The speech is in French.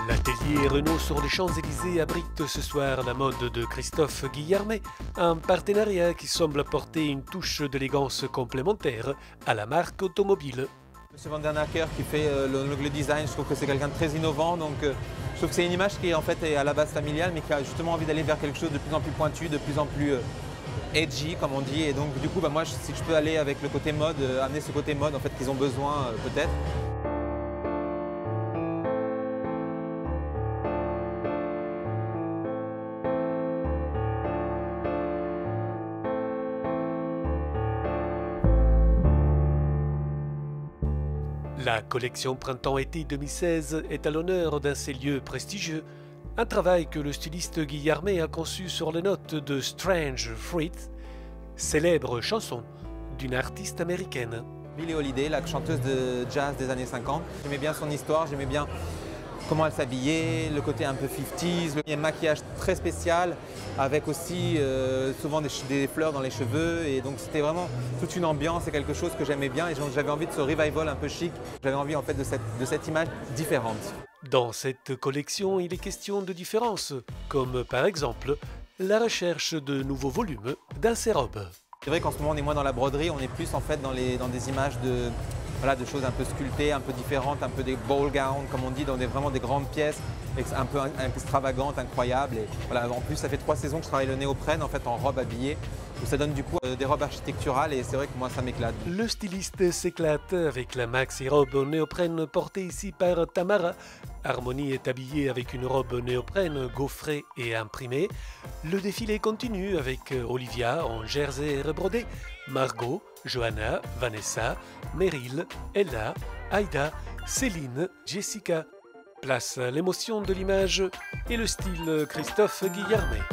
L'atelier Renault sur les Champs-Élysées abrite ce soir la mode de Christophe Guillarmet, un partenariat qui semble apporter une touche d'élégance complémentaire à la marque automobile. Monsieur Van der Acker qui fait le design, je trouve que c'est quelqu'un de très innovant, donc je trouve que c'est une image qui en fait est à la base familiale mais qui a justement envie d'aller vers quelque chose de plus en plus pointu, de plus en plus edgy comme on dit, et donc du coup moi si je peux aller avec le côté mode, amener ce côté mode en fait qu'ils ont besoin peut-être. La collection Printemps-été 2016 est à l'honneur d'un ces lieux prestigieux, un travail que le styliste Guillarmet a conçu sur les notes de Strange Fruit, célèbre chanson d'une artiste américaine. Billie Holiday, la chanteuse de jazz des années 50, j'aimais bien son histoire, j'aimais bien comment elle s'habillait, le côté un peu 50s, il y a un maquillage très spécial avec aussi souvent des fleurs dans les cheveux, et donc c'était vraiment toute une ambiance et quelque chose que j'aimais bien, et j'avais envie de ce revival un peu chic, j'avais envie en fait de cette image différente. Dans cette collection, il est question de différences, comme par exemple la recherche de nouveaux volumes d'un sérum. C'est vrai qu'en ce moment on est moins dans la broderie, on est plus en fait dans des images de choses un peu sculptées, un peu différentes, un peu des ball gowns comme on dit, dans vraiment des grandes pièces, un peu extravagantes, incroyables. Et voilà, en plus ça fait 3 saisons que je travaille le néoprène en fait en robe habillée, où ça donne du coup des robes architecturales, et c'est vrai que moi ça m'éclate. Le styliste s'éclate avec la maxi robe néoprène portée ici par Tamara. Harmonie est habillée avec une robe néoprène gaufrée et imprimée. Le défilé continue avec Olivia en jersey rebrodé, Margot, Johanna, Vanessa, Meryl, Ella, Aïda, Céline, Jessica. Place à l'émotion de l'image et le style Christophe Guillarmet.